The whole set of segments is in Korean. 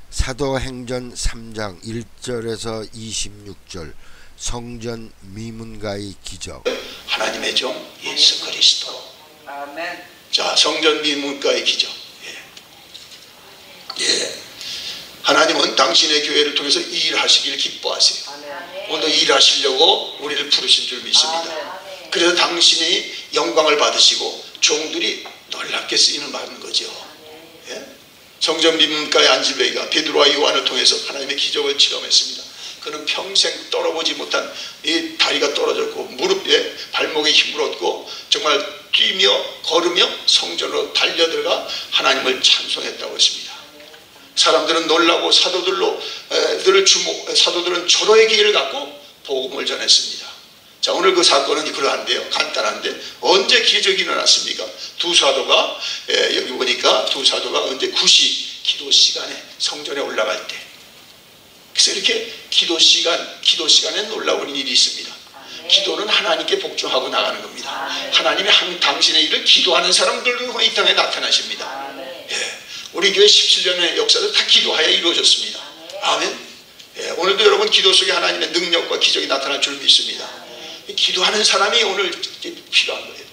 사도행전 3장 1절에서 26절 성전 미문가의 기적. 하나님의 종 예수 그리스도. 아멘. 자, 성전 미문가의 기적. 하나님은 당신의 교회를 통해서 일하시기를 기뻐하세요. 아멘. 오늘 일하시려고 우리를 부르신 줄 믿습니다. 그래서 당신이 영광을 받으시고 종들이 놀랍게 쓰이는 많은 거죠. 성전 미문가의 안지배가 베드로와 요한을 통해서 하나님의 기적을 체험했습니다. 그는 평생 떨어보지 못한 이 다리가 떨어졌고 무릎에 발목에 힘을 얻고 정말 뛰며 걸으며 성전으로 달려들어가 하나님을 찬송했다고 했습니다. 사람들은 놀라고 사도들은 절호의 기회를 갖고 복음을 전했습니다. 자, 오늘 그 사건은 그러한데요. 간단한데 언제 기적이 일어났습니까? 두 사도가 여기 보니까 두 사도가 언제 9시 기도 시간에 성전에 올라갈 때, 그래서 이렇게 기도 시간에 놀라운 일이 있습니다. 기도는 하나님께 복종하고 나가는 겁니다. 하나님이 당신의 일을 기도하는 사람들로 이 땅에 나타나십니다. 우리 교회 17년의 역사도 다 기도하여 이루어졌습니다. 아멘. 오늘도 여러분 기도 속에 하나님의 능력과 기적이 나타날 줄 믿습니다. 기도하는 사람이 오늘 필요한 거예요.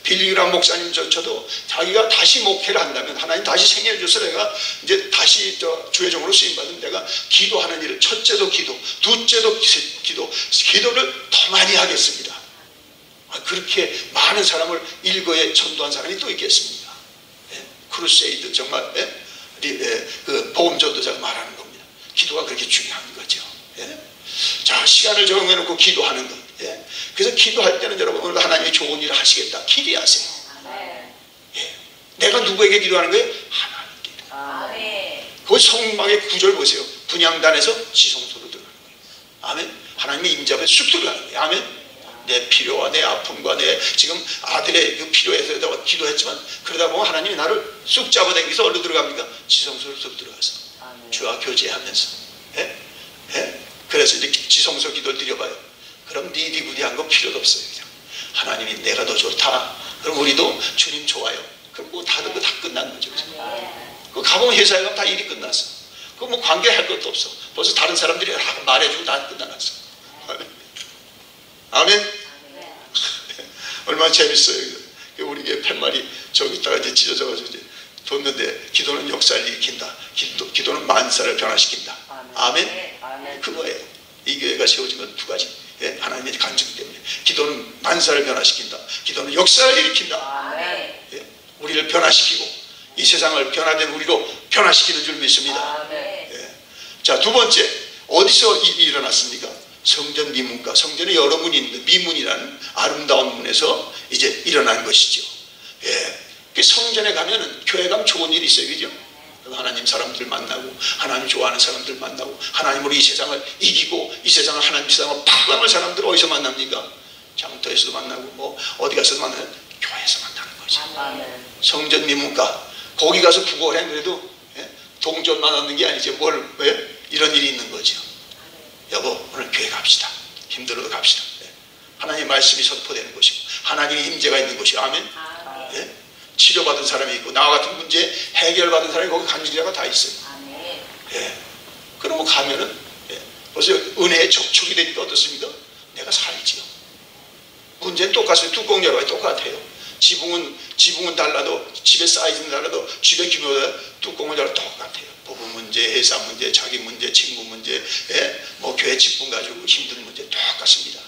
빌리그람 목사님 저도 자기가 다시 목회를 한다면 하나님 다시 생애를 줘서 내가 이제 다시 주회종으로 쓰임받으면 내가 기도하는 일을 첫째도 기도, 둘째도 기도를 더 많이 하겠습니다. 그렇게 많은 사람을 일거에 전도한 사람이 또 있겠습니다. 크루세이드 정말 그 복음 전도자가 말하는 겁니다. 기도가 그렇게 중요한 거죠. 자, 시간을 정해놓고 기도하는 것. 그래서 기도할 때는 여러분 오늘 하나님이 좋은 일을 하시겠다 기대하세요. 내가 누구에게 기도하는 거예요? 하나님께. 그 성막의 구절 보세요. 분향단에서 지성소로 들어가는 거예요. 아멘. 하나님의 임재 앞에 쑥 들어가는 거예요. 아멘. 내 필요와 내 아픔과 내 지금 아들의 그 필요에서 기도했지만 그러다 보면 하나님이 나를 쑥 잡아당겨서 어디로 들어갑니까? 지성소로 쑥 들어가서 주와 교제하면서. 그래서 이제 지성소 기도를 드려봐요. 그럼 니디구디한 거 필요도 없어요. 그냥 하나님이 내가 더 좋다. 그럼 우리도 주님 좋아요. 그럼 뭐 다른 거 다 끝난 거죠. 그 가보면 회사에 가면 다 일이 끝났어. 그 뭐 관계할 것도 없어. 벌써 다른 사람들이 말해주고 다 끝나놨어. 아멘. 얼마나 재밌어요. 우리 게 팻말이 저기다가 이제 찢어져가지고 이제 뒀는데 기도는 역사를 일으킨다. 기도는 만사를 변화시킨다. 아멘. 그거예요. 이 교회가 세워진 건 두 가지. 하나님의 간증 때문에 기도는 만사를 변화시킨다. 기도는 역사를 일으킨다. 우리를 변화시키고 이 세상을 변화된 우리로 변화시키는 줄 믿습니다. 자, 두 번째 어디서 일이 일어났습니까? 성전 미문가. 성전에 여러 문이 있는데 미문이라는 아름다운 문에서 이제 일어난 것이죠. 성전에 가면은 교회 가면 좋은 일이 있어요. 그죠? 하나님 사람들 만나고 하나님 좋아하는 사람들 만나고 하나님으로 이 세상을 이기고 이 세상을 하나님 세상을 파괴할 사람들 어디서 만납니까? 장터에서도 만나고 뭐 어디 가서도 만나요? 교회에서 만나는 거죠. 성전 미문가. 거기 가서 구걸해 그래도 동전만 얻는 게 아니지 왜? 이런 일이 있는 거죠. 여보 오늘 교회 갑시다. 힘들어도 갑시다. 하나님의 말씀이 선포되는 것이고 하나님의 임재가 있는 것이고 아멘. 치료받은 사람이 있고 나와 같은 문제 해결받은 사람이 거기 간증자가 다 있어요. 그러고 가면은 벌써 은혜의 접촉이 되니까 어떻습니까? 내가 살지요. 문제는 똑같아요. 뚜껑 열어봐요. 똑같아요. 지붕은 달라도 집의 사이즈는 달라도 집의 규모가 뚜껑을 열어 똑같아요. 부부 문제, 회사 문제, 자기 문제, 친구 문제, 뭐 교회 직분 가지고 힘든 문제 똑같습니다.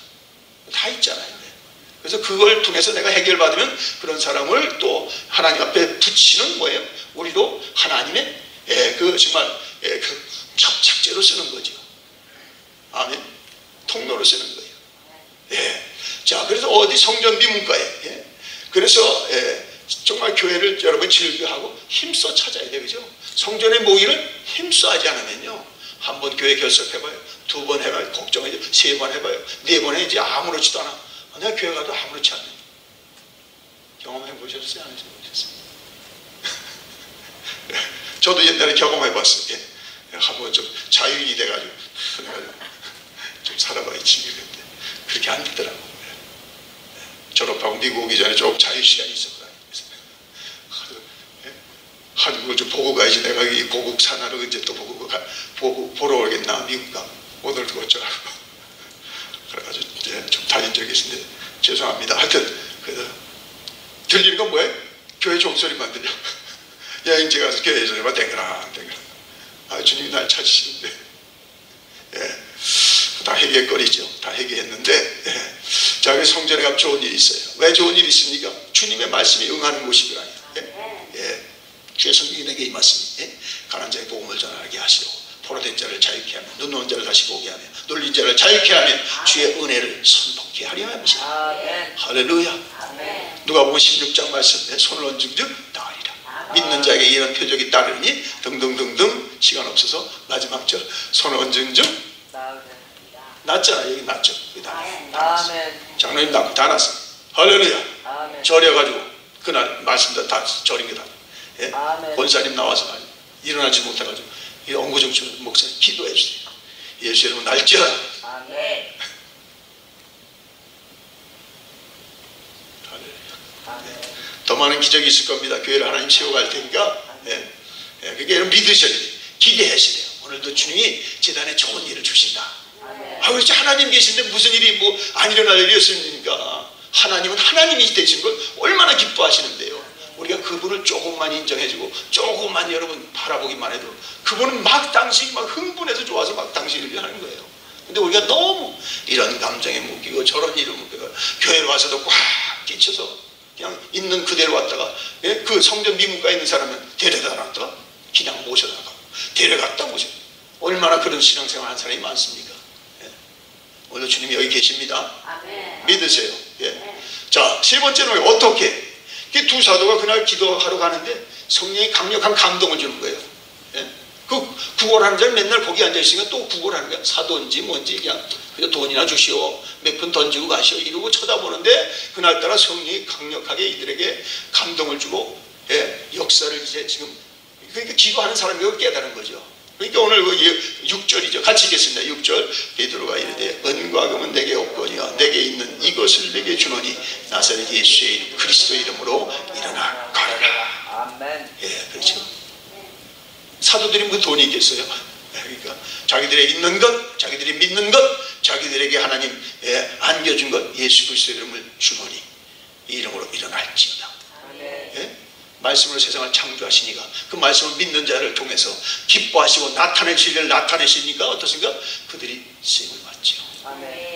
다 있잖아요. 그래서 그걸 통해서 내가 해결받으면 그런 사람을 또 하나님 앞에 붙이는 뭐예요? 우리도 하나님의 그 정말 그 접착제로 쓰는 거죠. 아멘. 통로로 쓰는 거예요. 자, 그래서 어디 성전 미문가에 그래서 정말 교회를 여러분 즐겨하고 힘써 찾아야 돼요. 그죠? 성전의 모의를 힘써 하지 않으면요. 한 번 교회 결석해봐요. 두 번 해봐요. 걱정해요. 세 번 해봐요. 네 번 해야지 아무렇지도 않아. 내가 교회 가도 아무렇지 않네. 경험해 보셨어요? 안 해보셨어요? 저도 옛날에 경험해 봤어요. 한번 좀 자유인이 돼가지고 좀 살아봐야지 그랬는데 그렇게 안 되더라고요. 졸업하고 미국 오기 전에 좀 자유 시간이 있었거든요. 한국을 좀 보고 가야지. 내가 이 고국 산하를 언제 또 보러 오겠나. 미국 가 오늘 또 어쩌라고. 그래가지고 좀 다닌 적이 있는데 죄송합니다. 하여튼 그래서 들리는 건 뭐예요? 교회 종소리만 들려. 여행지 가서 교회 소리만 댕그랑 아, 주님이 날 찾으시는데 다 회개거리죠. 다 회개했는데 자, 그래서 성전에 가면 좋은 일이 있어요. 왜 좋은 일이 있습니까? 주님의 말씀이 응하는 곳이더라. 주의 성령이 내게 임하시니 가난한 자의 복음을 전하게 하시고 포로된 자를 자유케 하며 눈 온 자를 다시 보게 하며 놀린 자를 자유케 하며 주의 은혜를 선포케 하려 합니다. 할렐루야. 누가 보면 16장 말씀에 손을 얹은 즉 나으리라. 믿는 자에게 이런 표적이 따르니 등등등등. 시간 없어서 마지막 절 손을 얹은 즉 났잖아. 여기 났죠. 장로님 낳고 다 났어. 할렐루야. 절여가지고 그날 말씀도 다 절인 게 다. 권사님 나와서 일어나지 못해가지고 엉구정치 목사님 기도해 주세요. 예수 이름으로 날뛰어라. 더 많은 기적이 있을 겁니다. 교회를 하나님 세워갈 테니까 그게 여러분 믿으셔야 돼요. 기대하셔야 돼요. 오늘도 주님이 재단에 좋은 일을 주신다. 그렇지. 하나님 계신데 무슨 일이 뭐 안 일어날 일이 없습니까? 하나님은 하나님이 되신 걸 얼마나 기뻐하시는데요. 우리가 그분을 조금만 인정해주고 조금만 여러분 바라보기만 해도 그분은 막 당시 막 흥분해서 좋아서 막 당시를 하는 거예요. 근데 우리가 너무 이런 감정에 묶이고 저런 일을 묶이고 교회에 와서도 꽉 끼쳐서 그냥 있는 그대로 왔다가 그 성전 미문가에 있는 사람은 데려다 놨다가 그냥 모셔다 가고 데려갔다 모셔다. 얼마나 그런 신앙생활 하는 사람이 많습니까? 오늘 주님이 여기 계십니다. 믿으세요. 자, 세 번째는 어떻게? 두 사도가 그날 기도하러 가는데 성령이 강력한 감동을 주는 거예요. 그 구걸하는 자는 맨날 거기 앉아있으니까 또 구걸하는 거야. 사도인지 뭔지 그냥 돈이나 주시오. 몇 푼 던지고 가시오. 이러고 쳐다보는데 그날따라 성령이 강력하게 이들에게 감동을 주고 역사를 이제 지금 그러니까 기도하는 사람이 깨달은 거죠. 그러니까 오늘 6절이죠. 같이 읽겠습니다. 6절. 베드로가 이르되 은과 금은 내게 없거니와 내게 있는 이것을 내게 주노니 나사렛 예수의 이름 그리스도 이름으로 일어나 가라. 그렇죠. 사도들이 뭐 돈이 있겠어요? 그러니까 자기들의 있는 것, 자기들이 믿는 것, 자기들에게 하나님 안겨준 것 예수 그리스도 이름을 주노니 이 이름으로 일어날지어다. 말씀으로 세상을 창조하시니까 그 말씀을 믿는 자를 통해서 기뻐하시고 나타내실 일을 나타내시니까 어떻습니까? 그들이 쓰임을 받죠.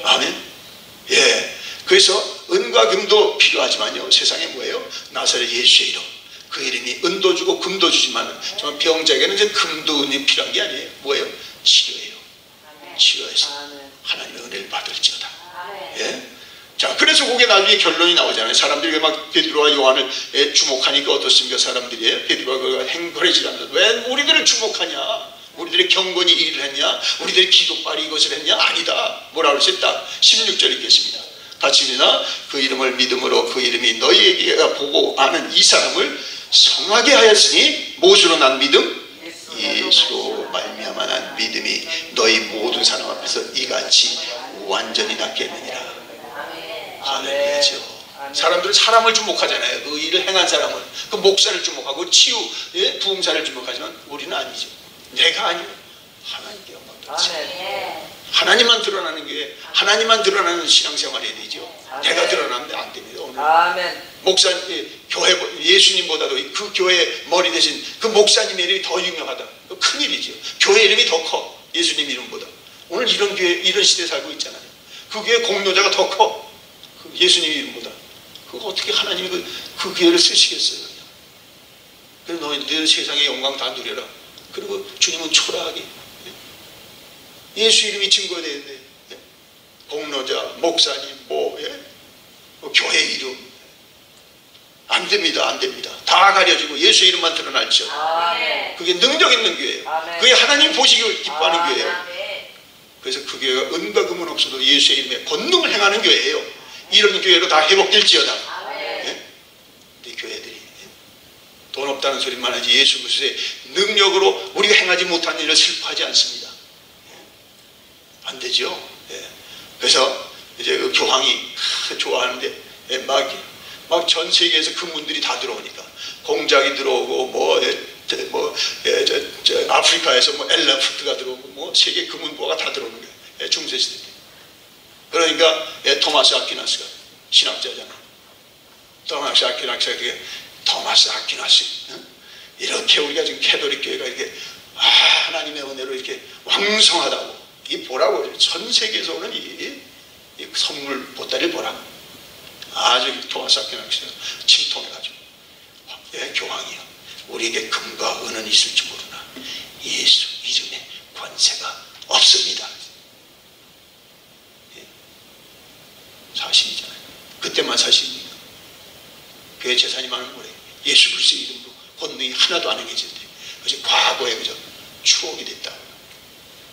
아멘. 그래서 은과 금도 필요하지만요, 세상에 뭐예요? 나사렛 예수의 이름. 그 이름이 은도 주고 금도 주지만 정말 병자에게는 이제 금도 은이 필요한 게 아니에요. 뭐예요? 치료예요. 치료해서 하나님의 은혜를 받을지어다. 자, 그래서 그게 나중에 결론이 나오잖아요. 사람들이 막 베드로와 요한을 주목하니까 어떻습니까? 사람들이 베드로가 행거리질 않는다. 왜 우리들을 주목하냐? 우리들의 경건이 이 일을 했냐? 우리들의 기도빨이 이것을 했냐? 아니다. 뭐라고 그랬다? 16절 읽겠습니다. 같이 읽으나 그 이름을 믿음으로 그 이름이 너희에게 보고 아는 이 사람을 성하게 하였으니 무엇으로 난 믿음? 예수로 말미암아 난 믿음이 너희 모든 사람 앞에서 이같이 완전히 낫겠느니라. 할렐루야죠. 사람들은 사람을 주목하잖아요. 그 일을 행한 사람을. 그 목사를 주목하고 치유, 부흥사를 주목하지만 우리는 아니죠. 내가 아니고 하나님께 영광 돌리죠. 하나님만 드러나는 게 하나님만 드러나는 신앙생활이 해야 되죠. 내가 드러나면 안 됩니다. 오늘 목사님, 교회 예수님보다도 그 교회 머리 대신 그 목사님의 이름이 더 유명하다. 큰 일이죠. 교회 이름이 더 커. 예수님 이름보다. 오늘 이런 교회, 이런 시대에 살고 있잖아요. 그 교회 공로자가 더 커. 예수님 이름보다. 그거 어떻게 하나님이 그 기회를 쓰시겠어요? 그래서 너희들 세상의 영광 다 누려라. 그리고 주님은 초라하게 예수 이름이 증거돼야 돼. 공로자, 목사님, 교회 이름 안 됩니다. 안 됩니다. 다 가려지고 예수 이름만 드러날죠. 그게 능력 있는 교회예요. 그게 하나님 보시기를 기뻐하는 교회예요. 그래서 그 교회가 은과 금은 없어도 예수의 이름에 권능을 행하는 교회예요. 이런 교회로 다 회복될지어다. 우리 교회들이 돈 없다는 소리만 하지 예수 그리스도의 능력으로 우리가 행하지 못한 일을 슬퍼하지 않습니다. 안 되죠. 그래서 이제 그 교황이 좋아하는데 막 전 세계에서 그 문들이 다 들어오니까 공작이 들어오고 아프리카에서 뭐 엘라푸트가 들어오고 뭐 세계 금은보가 다 들어오는 거예요. 예, 중세시대. 그러니까 예, 토마스 아퀴나스가 신학자잖아. 토마스 아퀴나스가 그게 토마스 아퀴나스. 이렇게 우리가 지금 캐톨릭 교회가 이렇게 하나님의 은혜로 이렇게 왕성하다고 이 보라고 전 세계에서 오는 이 선물 보따리를 보라고 아주 토마스 아퀴나스가 침통해가지고 예, 교황이요. 우리에게 금과 은은 있을지 모르나 예수 이름에 권세가 없습니다. 예. 사실이잖아요. 그때만 사실입니까? 교회 재산이 많으면 뭐래? 예수 그리스도의 이름으로 권능이 하나도 안 행해지는데 그것이 과거에 그저 추억이 됐다.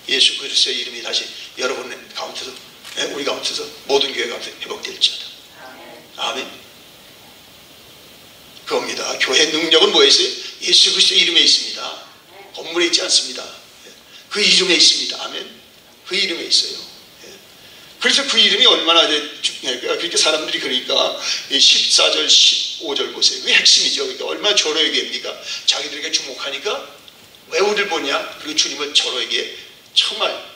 예수 그리스도의 이름이 다시 여러분 가운데서 우리 가운데서 모든 교회 가운데 회복될지어다. 아멘. 그겁니다. 교회 능력은 뭐에 있어요? 예수 그리스도의 이름에 있습니다. 건물에 있지 않습니다. 그 이름에 있습니다. 아멘. 그 이름에 있어요. 그래서 그 이름이 얼마나 중요할까요? 그렇게 사람들이 그러니까 14절 15절 보세요. 그게 핵심이죠. 그러니까 얼마나 저로 얘기합니까? 자기들에게 주목하니까 왜 우리를 보냐? 그리고 주님은 저로에게 정말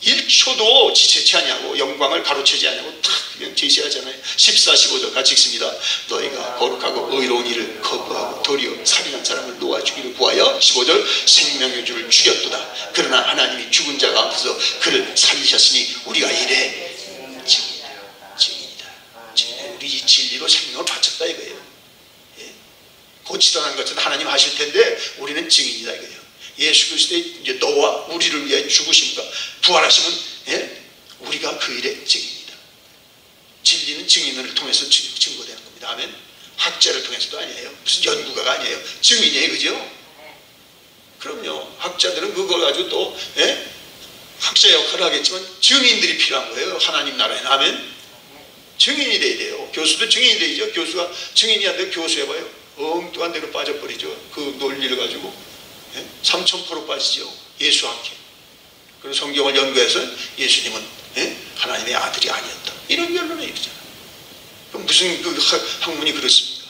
1초도 지체치 않냐고 영광을 가로채지 않냐고 탁 그냥 제시하잖아요. 14, 15절 같이 읽습니다. 너희가 거룩하고 의로운 일을 거부하고 도리어 살인한 사람을 놓아 주기를 구하여 15절 생명의 주를 죽였도다. 그러나 하나님이 죽은 자 가운데서 그를 살리셨으니 우리가 이래 증인이다. 우리 진리로 생명을 바쳤다 이거예요. 예? 고치다는 것은 하나님 하실 텐데 우리는 증인이다 이거예요. 예수 그리스도의 이제 너와 우리를 위해 죽으심과 부활하심은 예? 우리가 그 일의 증인이다. 진리는 증인을 통해서 증거되는 겁니다. 아멘. 학자를 통해서도 아니에요. 무슨 연구가가 아니에요. 증인이에요. 그죠? 그럼요. 학자들은 그걸 가지고 또 예? 학자 역할을 하겠지만 증인들이 필요한 거예요. 하나님 나라에는. 아멘. 증인이 돼야 돼요. 교수도 증인이 돼야죠. 교수가 증인이 안 되면 교수 해봐요. 엉뚱한 데로 빠져버리죠. 그 논리를 가지고 3000% 빠지죠. 예수 학회. 그리고 성경을 연구해서 예수님은 하나님의 아들이 아니었다. 이런 결론을 이루잖아요. 그럼 무슨 그 학문이 그렇습니까?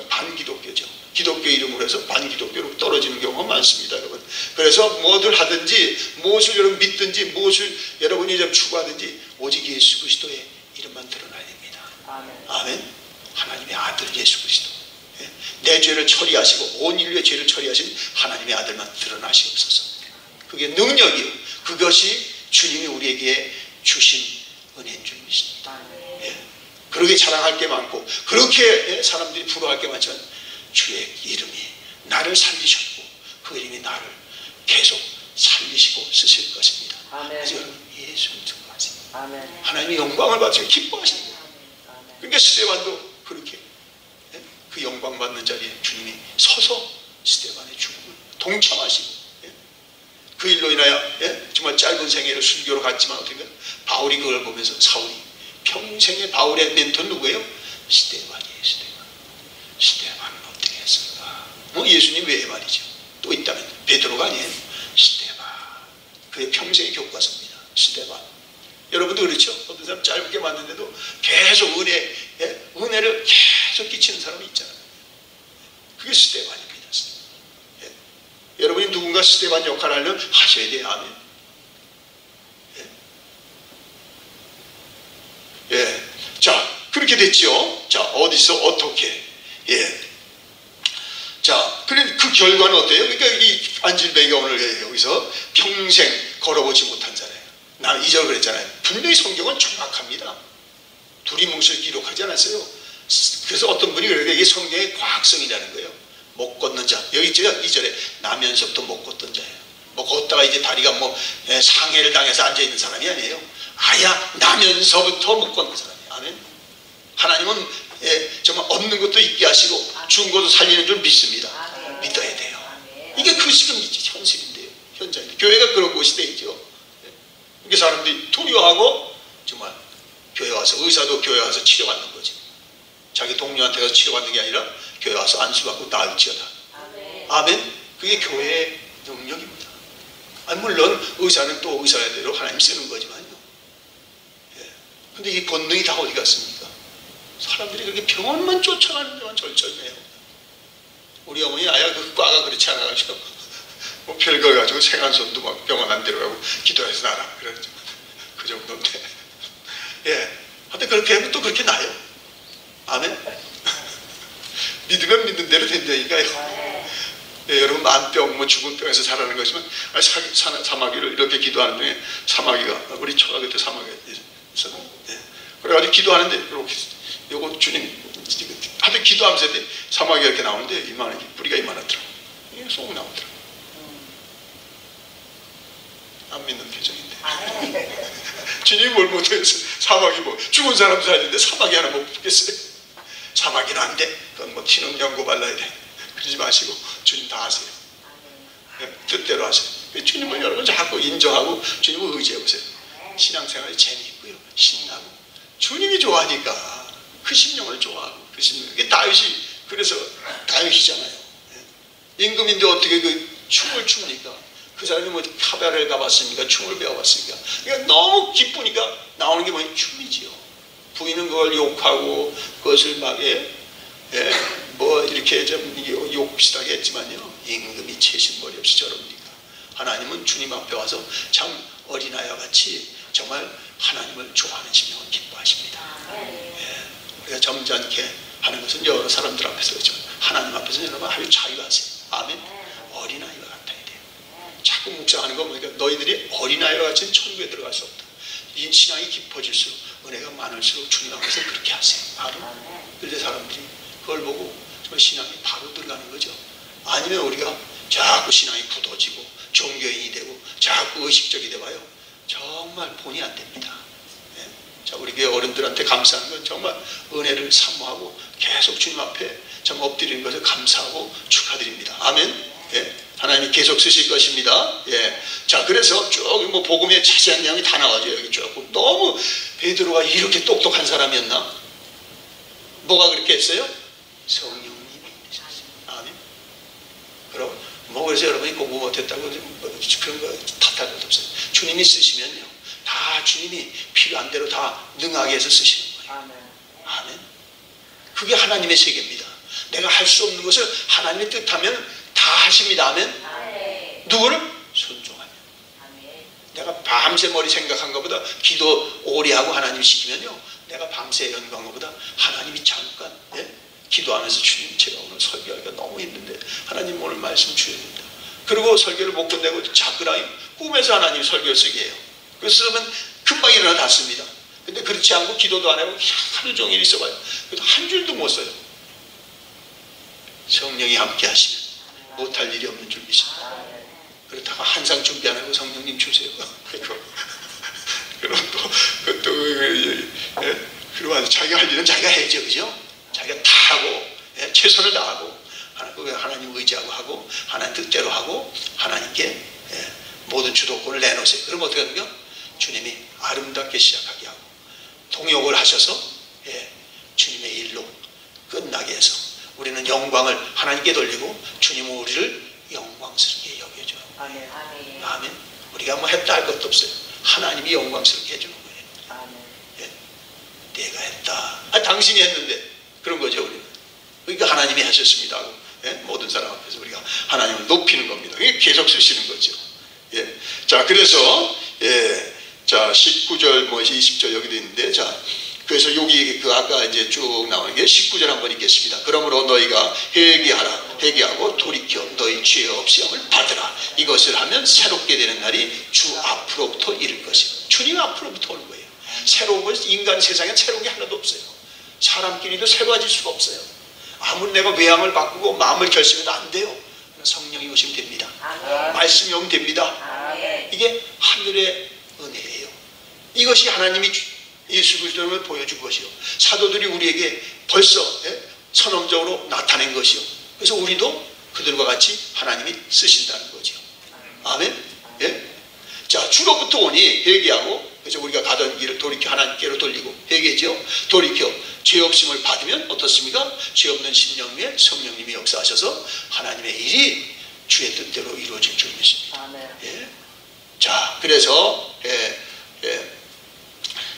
반기독교죠. 기독교 이름으로 해서 반기독교로 떨어지는 경우가 많습니다, 여러분. 그래서 뭐들 하든지 무엇을 여러분 믿든지 무엇을 여러분이 좀 추구하든지 오직 예수 그리스도의 이름만 드러나야 됩니다. 아멘. 하나님의 아들 예수 그리스도. 내 죄를 처리하시고 온 인류의 죄를 처리하신 하나님의 아들만 드러나시옵소서. 그게 능력이요. 그것이 주님이 우리에게 주신 은혜인 줄 믿습니다. 예. 그렇게 자랑할 게 많고 그렇게 사람들이 부러워할 게 많지만 주의 이름이 나를 살리셨고 그 이름이 나를 계속 살리시고 쓰실 것입니다. 그래서 여러분 예수 믿음까지 하나님의 영광을 받으시고 기뻐하시는 거예요. 그러니까 스데반도 그렇게 그 영광 받는 자리에 주님이 서서 스데반의 죽음을 동참하시고 그 일로 인하여 정말 짧은 생애를 순교로 갔지만 어떻게 바울이 그걸 보면서 사울이 평생의 바울의 멘토는 누구예요? 스데반이에요. 스데반은 어떻게 했을까? 예수님 외에 말이죠. 또 있다면 베드로가 아니에요. 스데반 그의 평생의 교과서입니다. 스데반 여러분도 그렇죠? 어떤 사람 짧게 만났는데도 계속 은혜를 계속 끼치는 사람이 있잖아요. 그게 스데반입니다. 여러분이 누군가 스데반 역할을 하려면 하셔야 돼요. 아멘. 예. 자, 그렇게 됐죠. 자, 어디서 어떻게. 예. 자, 그래 그 결과는 어때요? 그러니까 이 안질뱅이가 오늘 여기서 평생 걸어보지 못한 자예요. 나 2절 그랬잖아요. 분명히 성경은 정확합니다. 두리뭉실 기록하지 않았어요. 그래서 어떤 분이 그래요. 이게 성경의 과학성이라는 거예요. 못 걷는 자. 여기 있죠. 2절에 나면서부터 못 걷던 자예요. 뭐 걷다가 이제 다리가 상해를 당해서 앉아있는 사람이 아니에요. 아야 나면서부터 못 걷는 사람이에요. 아멘. 하나님은 정말 없는 것도 있게 하시고 죽은 것도 살리는 줄 믿습니다. 믿어야 돼요. 이게 그 지금 현실인데요. 현장인데. 교회가 그런 곳이 되죠. 이게 사람들이 두려워하고 정말 교회 와서 의사도 교회 와서 치료받는 거지. 자기 동료한테 가서 치료받는 게 아니라 교회 와서 안수받고 나을지어다. 아멘. 그게 교회의 능력입니다. 물론 의사는 또 의사대로 하나님 쓰는 거지만요. 근데 이 권능이 다 어디 갔습니까? 사람들이 그렇게 병원만 쫓아가는 데만 절절해요. 우리 어머니 아야 그 과가 그렇지 않아가지고 뭐 별걸 가지고 생한손도 막 병원 안 데려가고 기도해서 나라 그러죠. 그 정도인데 예, 하여튼 그렇게 하면 또 그렇게 나요. 아멘. 믿으면 믿는 대로 된다니까요. 예, 여러분 만병 뭐 죽은 병에서 자라는 것이면 사마귀를 이렇게 기도하는 중에 사마귀가 우리 초등학교 그때 사마귀가 있었는데 예. 그래가지고 기도하는데 이렇게 요거 주님 하여튼 기도하면서 사마귀가 이렇게 나오는데 이만하게 뿌리가 이만하더라고. 이게 쏙 나오더라고. 안 믿는 표정인데 주님이 뭘 못하겠어요. 사마귀 뭐 죽은 사람 살리는데 사마귀 하나 못 붙겠어요. 사마귀는 안 돼. 그건 뭐 기능 연고 발라야 돼. 그러지 마시고 주님 다 하세요. 네, 뜻대로 하세요. 주님을 여러분 자꾸 인정하고 주님을 의지해보세요. 신앙생활이 재미있고요. 신나고 주님이 좋아하니까 그 심령을 좋아하고 그 심령. 이게 다윗이 그래서 다윗이잖아요. 네. 임금인데 어떻게 그 춤을 춥니까? 그 사람이 뭐 카바레를 가봤습니까? 춤을 배워봤습니까? 그러니까 너무 기쁘니까 나오는 게 뭐냐? 춤이지요. 부인은 그걸 욕하고 그것을 막 뭐 이렇게 좀 욕 비슷하게 했지만요. 임금이 채신머리 없이 저럽니까? 하나님은 주님 앞에 와서 참 어린아이와 같이 정말 하나님을 좋아하는 심령을 기뻐하십니다. 예, 우리가 점잖게 하는 것은 여러 사람들 앞에서 그렇지만 하나님 앞에서는 여러분 아주 자유하세요. 아멘. 어린아이와 같아야 돼요. 자꾸 묵상하는 거 보니까 너희들이 어린아이와 같이 천국에 들어갈 수 없다. 이 신앙이 깊어질수록 은혜가 많을수록 주님 앞에서 그렇게 하세요. 바로 그런데 사람들이 그걸 보고 정말 신앙이 바로 들어가는 거죠. 아니면 우리가 자꾸 신앙이 굳어지고 종교인이 되고 자꾸 의식적이 돼봐요. 정말 본이 안 됩니다. 예. 자, 우리 교회 어른들한테 감사하는 건 정말 은혜를 사모하고 계속 주님 앞에 참 엎드리는 것을 감사하고 축하드립니다. 아멘. 예. 하나님이 계속 쓰실 것입니다. 예. 자, 그래서 쭉 뭐 복음의 자세한 내용이 다 나와죠. 여기 조금 너무 베드로가 이렇게 똑똑한 사람이었나? 뭐가 그렇게 했어요? 성령님이 되셨어요. 아멘. 그럼 뭐 그래서 여러분이 공부 못했다고 그런 거 탓할 것도 없어요. 주님이 쓰시면요, 다 주님이 필요한 대로 다 능하게 해서 쓰시는 거예요. 아멘. 그게 하나님의 세계입니다. 내가 할 수 없는 것을 하나님의 뜻하면 다 하십니다. 아멘. 누구를? 순종하면. 내가 밤새 머리 생각한 것보다 기도 오래 하고 하나님 시키면요, 내가 밤새 연구한 것보다 하나님이 잠깐 기도하면서 주님 제가 오늘 설교하기가 너무 힘든데 하나님 오늘 말씀 주셔야 됩니다. 그리고 설교를 못 끝내고 자꾸라니 꿈에서 하나님 설교 쓰게 해요. 그래서 그러면 금방 일어나 닿습니다. 근데 그렇지 않고 기도도 안 하고 하루 종일 있어봐요. 그래도 한 줄도 못 써요. 성령이 함께 하시면 못할 일이 없는 줄 믿습니다. 그렇다가 한상 준비 안 하고 성령님 주세요. 그럼 또 그러면 자기가 할 일은 자기가 해야죠. 그죠? 자기가 다 하고 최선을 다하고 하나님 의지하고 하고 하나님 뜻대로 하고 하나님께 모든 주도권을 내놓으세요. 그럼 어떻게 하는가? 주님이 아름답게 시작하게 하고 통역을 하셔서 주님의 일로 끝나게 해서 우리는 영광을 하나님께 돌리고 주님은 우리를 영광스럽게 여겨줘요. 아멘. 아멘. 우리가 뭐 했다 할 것도 없어요. 하나님이 영광스럽게 해주는 거예요. 아멘. 내가 했다. 당신이 했는데 그런 거죠. 우리는. 그러니까 하나님이 하셨습니다 하고 모든 사람 앞에서 우리가 하나님을 높이는 겁니다. 이게 계속 쓰시는 거죠. 자, 그래서 자 19절 뭐 20절 여기도 있는데, 자 그래서 여기 그 아까 이제 쭉 나오는 게 19절 한번 읽겠습니다. 그러므로 너희가 회개하고 돌이켜 너희 죄 없이함을 받으라. 이것을 하면 새롭게 되는 날이 주 앞으로부터 이를 것이요. 주님 앞으로부터 오는 거예요. 새로운 것이 인간 세상에 새로운 게 하나도 없어요. 사람끼리도 새로워질 수가 없어요. 아무리 내가 외향을 바꾸고 마음을 결심해도 안 돼요. 성령이 오시면 됩니다. 말씀이 오면 됩니다. 이게 하늘의 은혜예요. 이것이 하나님이 예수 그리스도를 보여준 것이요, 사도들이 우리에게 벌써 선언적으로 나타낸 것이요. 그래서 우리도 그들과 같이 하나님이 쓰신다는 거죠. 아멘. 자, 주로부터 오니 회개하고, 그래서 우리가 가던 길을 돌이켜 하나님께로 돌리고 회개죠. 돌이켜 죄 없음을 받으면 어떻습니까? 죄 없는 심령 위에 성령님이 역사하셔서 하나님의 일이 주의 뜻대로 이루어질 줄 믿습니다. 자, 그래서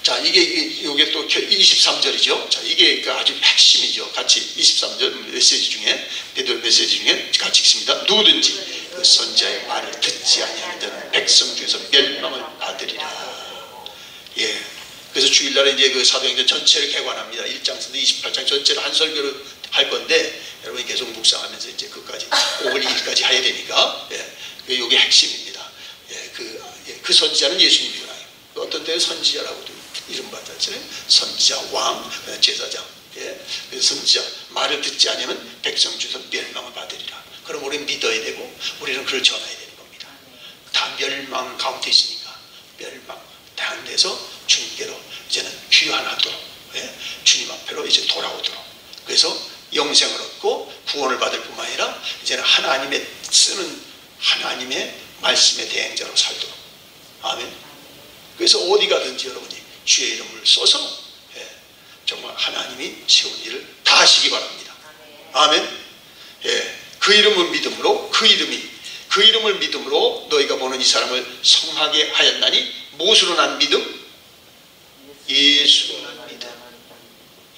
자, 자, 이게 또 23절이죠. 자, 이게 아주 핵심이죠. 같이 23절 메시지 중에, 베드로 메시지 중에 같이 읽습니다. 누구든지 그 선지자의 말을 듣지 아니하는 자는 백성 중에서 멸망을 받으리라. 예. 그래서 주일날에 이제 그 사도행전 전체를 개관합니다. 1장부터 28장 전체를 한 설교로 할 건데, 여러분이 계속 묵상하면서 이제 그까지 5월 2일까지 해야 되니까, 예. 이게 핵심입니다. 예. 그 선지자는 예수님이구나. 어떤 때는 선지자라고도 이름 받았잖아요. 선지자, 왕, 제사장. 예. 그래서 선지자 말을 듣지 않으면 백성 중에서 멸망을 받으리라. 그럼 우리는 믿어야 되고 우리는 그걸 전해야 되는 겁니다. 다 멸망 가운데 있으니까 멸망 당해서 주님께로 이제는 귀환하도록, 예. 주님 앞으로 이제 돌아오도록. 그래서 영생을 얻고 구원을 받을 뿐만 아니라 이제는 하나님의 쓰는 하나님의 말씀의 대행자로 살도록. 아멘. 그래서 어디 가든지 여러분이 주의 이름을 써서, 예, 정말 하나님이 세운 일을 다 하시기 바랍니다. 아멘. 예, 그 이름을 믿음으로, 그 이름을 믿음으로 너희가 보는 이 사람을 성하게 하였나니 무엇으로 난 믿음? 예수로 난 믿음.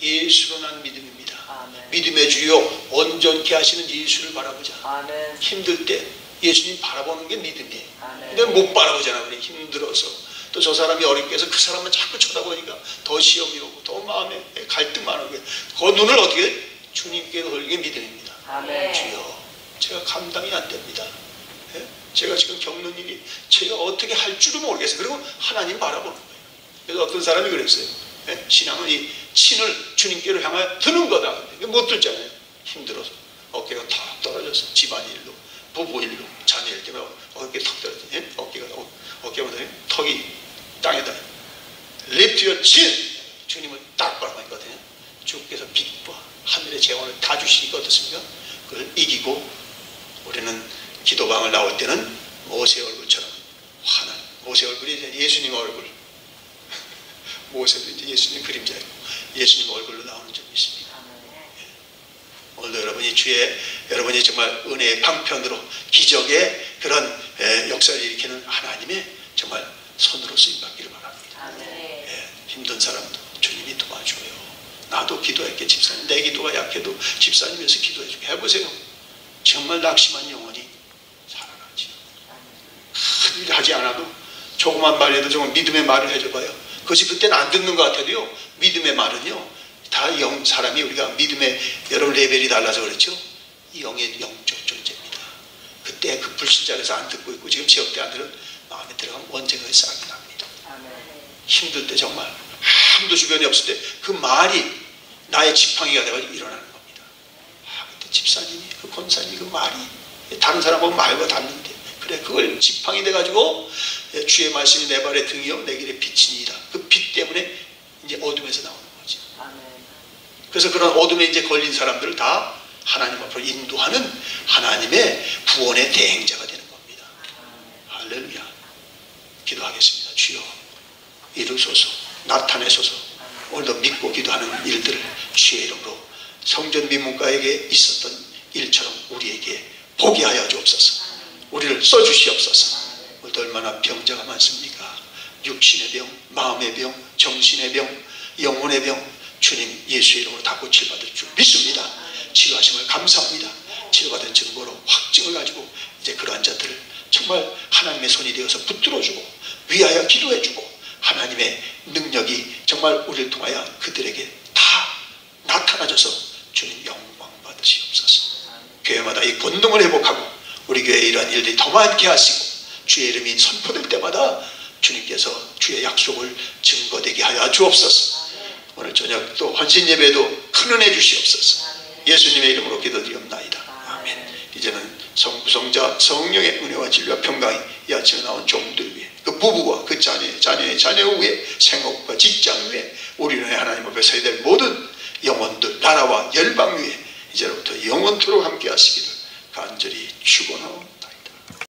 예수로 난 믿음입니다. 아멘. 믿음의 주요 온전케 하시는 예수를 바라보자. 아멘. 힘들 때 예수님 바라보는 게 믿음이에요. 아멘. 근데 못 바라보잖아. 우리 힘들어서. 또 저 사람이 어렵게 해서 그 사람만 자꾸 쳐다보니까 더 시험이 오고 더 마음에 갈등만 하고, 그 눈을 어떻게 주님께 돌리는 게 믿음입니다. 아멘. 주여, 제가 감당이 안 됩니다. 예? 제가 지금 겪는 일이 제가 어떻게 할 줄은 모르겠어요. 그리고 하나님 바라보는 거예요. 그래서 어떤 사람이 그랬어요. 예? 신앙은 이 친을 주님께로 향하여 드는 거다. 못 들잖아요. 힘들어서 어깨가 탁 떨어져서 집안일로, 부부일로, 자녀일 때문에 어깨 탁 떨어져서, 예? 어깨보다 턱이 땅에다 립투어 친, 주님을 딱 바라보거든요. 주께서 빛과 하늘의 재원을 다 주시니까 어떻습니까? 그걸 이기고 우리는 기도방을 나올 때는 모세 얼굴처럼 환한, 모세 얼굴이 이제 예수님 얼굴, 모세도 이제 예수님 그림자이고 예수님 얼굴로 나오는 점이 있습니다. 예. 오늘도 여러분이 정말 은혜의 방편으로 기적의 그런 역사를 일으키는 하나님의 정말 손으로 쓰임받기를 바랍니다. 예. 힘든 사람도 주님이 도와줘요. 나도 기도할게 집사님. 내 기도가 약해도 집사님 위해서 기도해주게 해보세요. 정말 낙심한 영혼이 살아나지요. 큰일 하지 않아도 조그만 말해도 정말 믿음의 말을 해줘봐요. 그것이 그때는 안 듣는 것 같아도요, 믿음의 말은요, 다 사람이 우리가 믿음의 여러 레벨이 달라서 그렇죠. 영의 영적 존재입니다. 그때 그 불신자에서 안 듣고 있고 지금 지역대 안들은 마음에 들어가면 언젠가 싹이 납니다. 힘들 때 정말 아무도 주변에 없을 때 그 말이 나의 지팡이가 되어서 일어나는 겁니다. 그때 집사님이, 그 권사님이 그 말이 다른 사람하고 말과 닿는데, 그래, 그걸 지팡이 돼가지고 주의 말씀이 내 발의 등이요 내 길의 빛이니이다. 그 빛 때문에 이제 어둠에서 나오는 거죠. 그래서 그런 어둠에 이제 걸린 사람들을 다 하나님 앞으로 인도하는 하나님의 구원의 대행자가 되는 겁니다. 할렐루야. 기도하겠습니다. 주여, 이루소서, 나타내소서. 오늘도 믿고 기도하는 일들을 주의 이름으로 성전 민문가에게 있었던 일처럼 우리에게 보게 하여 주옵소서. 우리를 써주시옵소서. 오늘도 얼마나 병자가 많습니까? 육신의 병, 마음의 병, 정신의 병, 영혼의 병, 주님 예수의 이름으로 다 고칠받을 줄 믿습니다. 치료하심을 감사합니다. 치료받은 증거로 확증을 가지고 이제 그러한 자들을 정말 하나님의 손이 되어서 붙들어주고 위하여 기도해주고 하나님의 능력이 정말 우리를 통하여 그들에게 다 나타나줘서 주님 영광 받으시옵소서. 교회마다 이 권능을 회복하고 우리 교회에 이러한 일들이 더 많게 하시고 주의 이름이 선포될 때마다 주님께서 주의 약속을 증거되게 하여 주옵소서. 오늘 저녁 또 헌신 예배도 큰 은혜 주시옵소서. 예수님의 이름으로 기도드리옵나이다. 아멘. 이제는 성부성자 성령의 은혜와 진리와 평강이 이 아침에 나온 종들 위해, 그 부부와 그 자녀의 자녀 위에, 생업과 직장 위에, 우리는 하나님 앞에 서야 될 모든 영혼들, 나라와 열방 위에 이제로부터 영원토록 함께 하시기를 간절히 축원하옵나이다.